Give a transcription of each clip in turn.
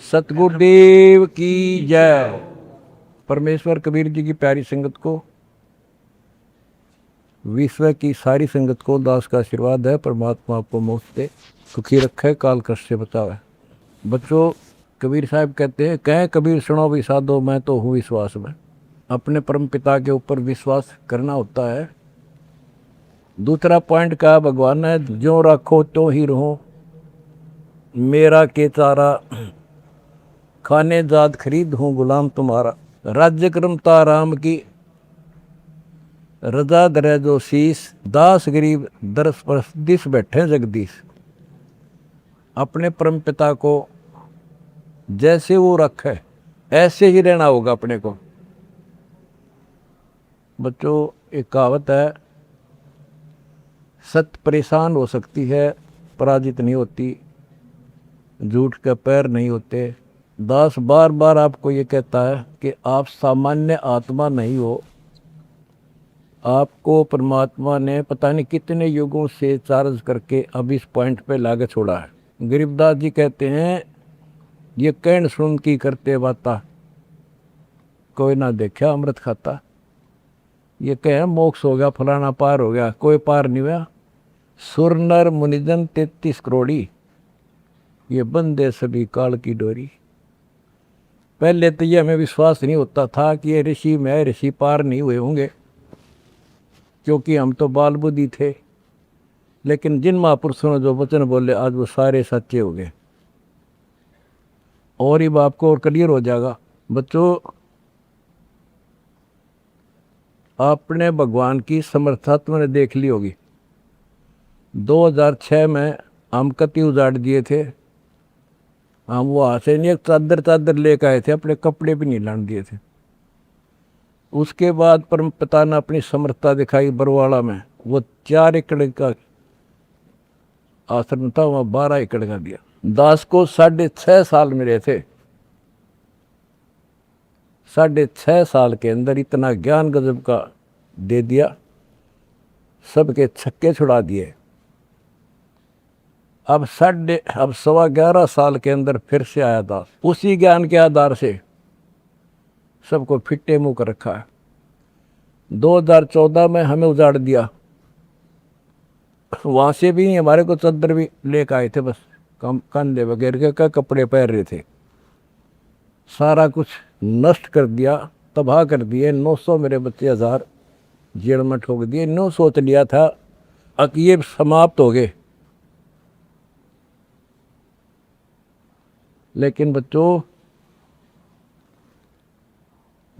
सतगुरुदेव की जय। परमेश्वर कबीर जी की प्यारी संगत को, विश्व की सारी संगत को दास का आशीर्वाद है। परमात्मा आपको मोक्ष दे, सुखी रखे, काल कष्ट से बचावे। बच्चों, कबीर साहब कहते हैं, कहें कबीर सुनो भी साधो, मैं तो हूँ विश्वास में। अपने परम पिता के ऊपर विश्वास करना होता है। दूसरा पॉइंट कहा भगवान ने, जो रखो तो ही रहो, मेरा के चारा खाने जाद खरीद हूँ गुलाम तुम्हारा। राज्य क्रमता राम की रजा दरे जो शीस, दास गरीब दरस परस दिस बैठे जगदीश। अपने परम पिता को जैसे वो रखे ऐसे ही रहना होगा अपने को। बच्चों, एक कहावत है, सत्य परेशान हो सकती है, पराजित नहीं होती, झूठ के पैर नहीं होते। दास बार बार आपको ये कहता है कि आप सामान्य आत्मा नहीं हो। आपको परमात्मा ने पता नहीं कितने युगों से चार्ज करके अब इस पॉइंट पे लाके छोड़ा है। गरीबदास जी कहते हैं, ये कहन सुन की करते बाता, कोई ना देखा अमृत खाता। ये कहे मोक्ष हो गया, फलाना पार हो गया, कोई पार नहीं हुआ। सुर नर मुनिजन 33 करोड़ी, ये बंदे सभी काल की डोरी। पहले तो ये हमें विश्वास नहीं होता था कि ये ऋषि में ऋषि पार नहीं हुए होंगे, क्योंकि हम तो बाल बुद्धि थे। लेकिन जिन महापुरुषों ने जो वचन बोले, आज वो सारे सच्चे हो गए। और ही बाप को और क्लियर हो जाएगा। बच्चों, आपने भगवान की समर्था तुमने देख ली होगी। 2006 में हम कति उजाड़ दिए थे। हम वहाँ से नहीं, एक चादर लेकर आए थे, अपने कपड़े भी नहीं लाने दिए थे। उसके बाद परम पिता ने अपनी समर्थता दिखाई बरवाड़ा में। वो 4 एकड़ का आश्रम था, वहाँ 12 एकड़ का दिया। दास को 6.5 साल मिले थे। 6.5 साल के अंदर इतना ज्ञान गजब का दे दिया, सबके छक्के छुड़ा दिए। अब 11.25 साल के अंदर फिर से आया दास, उसी ज्ञान के आधार से सबको फिट्टे मुंह कर रखा है। 2014 में हमें उजाड़ दिया। वहाँ से भी हमारे को चद्दर भी लेकर आए थे, बस कंधे वगैरह के कपड़े पहन रहे थे। सारा कुछ नष्ट कर दिया, तबाह कर दिए। 900 मेरे बच्चे 1000 जेल में ठोक दिए। नो सोच लिया था कि ये समाप्त हो गए। लेकिन बच्चों,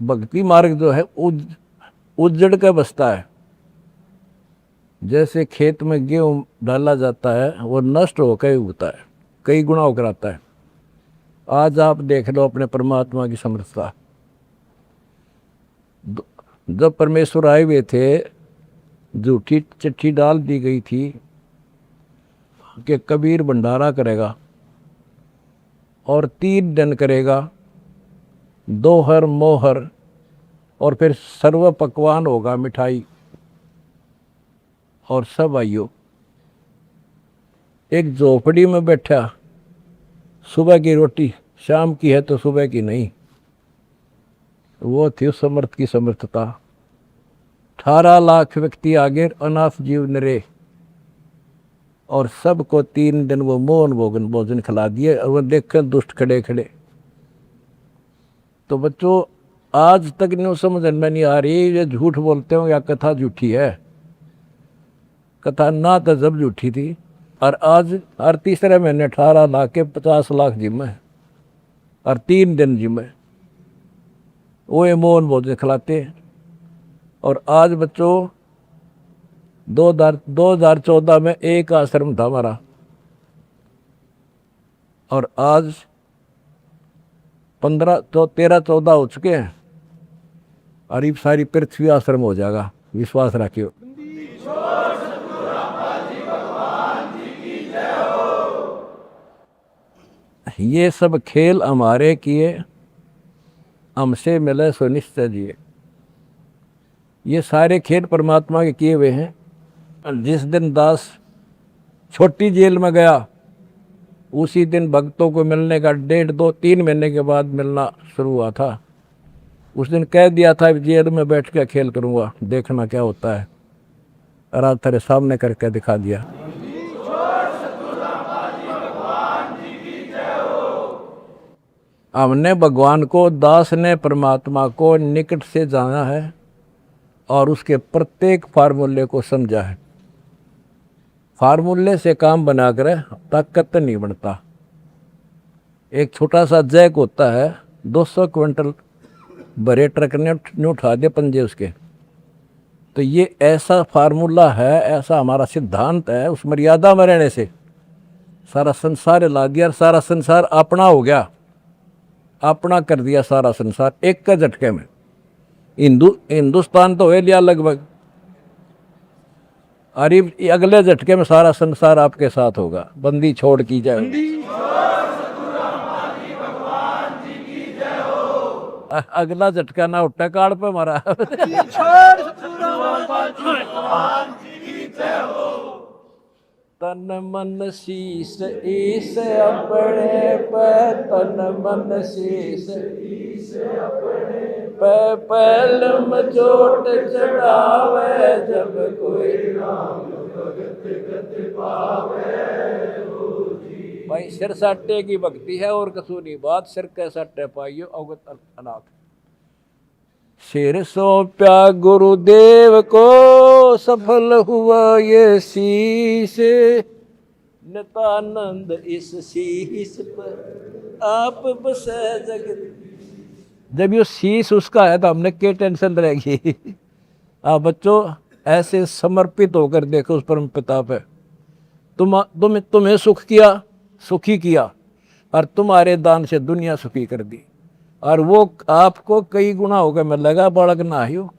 भक्ति मार्ग जो है उजड़ के बसता है। जैसे खेत में गेहूं डाला जाता है, वो नष्ट होकर होता है, कई गुना होकर आता है। आज आप देख लो अपने परमात्मा की समर्थता। जब परमेश्वर आए हुए थे, झूठी चिट्ठी डाल दी गई थी कि कबीर भंडारा करेगा और 3 दिन करेगा, दोहर मोहर, और फिर सर्व पकवान होगा, मिठाई। और सब आइयो। एक झोपड़ी में बैठा, सुबह की रोटी शाम की है तो सुबह की नहीं। वो थी उस समर्थ की समर्थता। 18 लाख व्यक्ति आगे, अनाथ जीव नरे, और सबको 3 दिन वो मोहन भोजन खिला दिए। और वो देखे दुष्ट खड़े खड़े। तो बच्चों, आज तक नहीं समझ में नहीं आ रही, ये झूठ बोलते हो या कथा झूठी है। कथा ना तो जब झूठी थी, और आज हर तीसरे महीने 18 लाख के 50 लाख जिम्मे, और 3 दिन जिम्मे वो ये मोहन भोजन खिलाते। और आज बच्चों, 2014 में एक आश्रम था हमारा, और आज 13-14 हो चुके हैं। और ये सारी पृथ्वी आश्रम हो जाएगा, विश्वास रखियो। ये सब खेल हमारे किए, हमसे मिले सो निश्चय जिए। ये सारे खेल परमात्मा के किए हुए हैं। जिस दिन दास छोटी जेल में गया, उसी दिन भक्तों को मिलने का 1.5-2-3 महीने के बाद मिलना शुरू हुआ था। उस दिन कह दिया था जेल में बैठ के खेल करूँगा, देखना क्या होता है। और आज तेरे सामने करके दिखा दिया। हमने भगवान को, दास ने परमात्मा को निकट से जाना है और उसके प्रत्येक फार्मूले को समझा है। फार्मूले से काम बनाकर ताकत नहीं बनता। एक छोटा सा जैक होता है, 200 क्विंटल भरे ट्रक ने उठा दिए पंजे उसके। तो ये ऐसा फार्मूला है, ऐसा हमारा सिद्धांत है। उस मर्यादा में रहने से सारा संसार हिला दिया और सारा संसार अपना हो गया, अपना कर दिया सारा संसार एक का झटके में। हिंदुस्तान तो हो लिया लगभग, अरे अगले झटके में सारा संसार आपके साथ होगा। बंदी छोड़ की जाए। अगला झटका ना उठा काल पे हमारा। तन मन शीस ईस अपने पे, तन मन शीस ईस अपने पे, पहलम चोट चढ़ावे जब कोई राम भगत गति पावे। भाई सिर साटे की भक्ति है और कसूनी बात, सिर के साटे पाइयो अवगत अनाथ। सिर सौंप्या गुरुदेव को, सफल हुआ ये शीश, नितानंद इस शीश पर आप बसे जगत। जब ये शीश उसका है तो हमने क्या टेंशन रहेगी। आप बच्चों ऐसे समर्पित होकर देखो उस परम पिता पे। तुम्हें सुख किया, सुखी किया, और तुम्हारे दान से दुनिया सुखी कर दी, और वो आपको कई गुना होकर मिलेगा। बालक ना ही हो,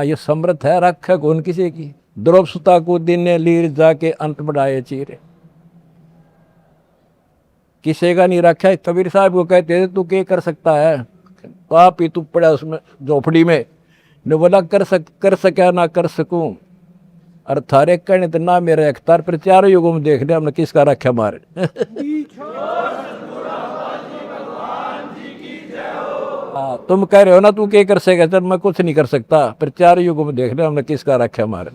ये समर्थ है, रखे कौन किसी की। द्रौप सुता को दिन लीर जाके अंत बढ़ाए चीरे, किसी का नहीं रखा है। कबीर साहब को कहते थे तू क्या कर सकता है, आप ही तू पड़ा उसमें झोपड़ी में। ने बोला कर सका ना कर सकूं, और थारे कहने तो ना मेरे अख्तार पर। चारों युगों में देख लिया हमने किसका रखा मारे। तुम कह रहे हो ना तू क्या कर सकेगा, चल मैं कुछ नहीं कर सकता, पर चारों युगों में देख लिया हमने किसका रखा मारे।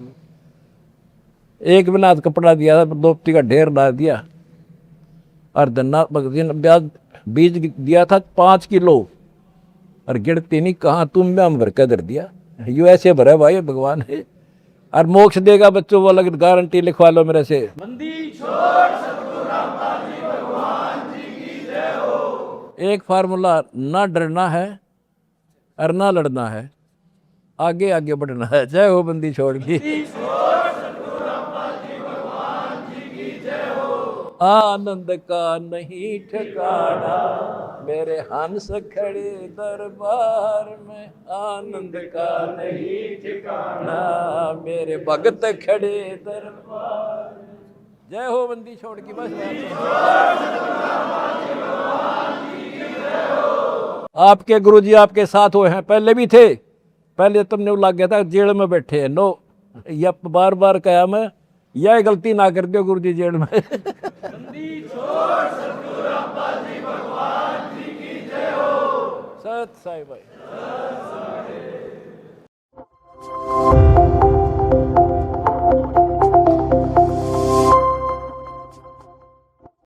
एक बिना कपड़ा दिया था, दोपती का ढेर ला दिया, और धन्ना बीज दिया था 5 किलो, और गिरती नहीं कहाँ तुम में हम भर कर धर दिया। यू ऐसे भरा भाई भगवान है, और मोक्ष देगा बच्चों वो अलग गारंटी लिखवा लो मेरे से। एक फार्मूला, ना डरना है और ना लड़ना है, आगे आगे बढ़ना है। जय हो बंदी छोड़ की। आनंद का नहीं ठिकाना, मेरे हंस खड़े दरबार में। आनंद का नहीं ठिकाना, मेरे भगत खड़े दरबार में। जय हो बंदी छोड़ की। बस आपके गुरुजी आपके साथ हुए हैं, पहले भी थे। पहले तुमने लग गया था जेल में बैठे हैं। नो, या बार बार कहा मैं, यह गलती ना कर दो गुरुजी जेल में। सत साई भाई।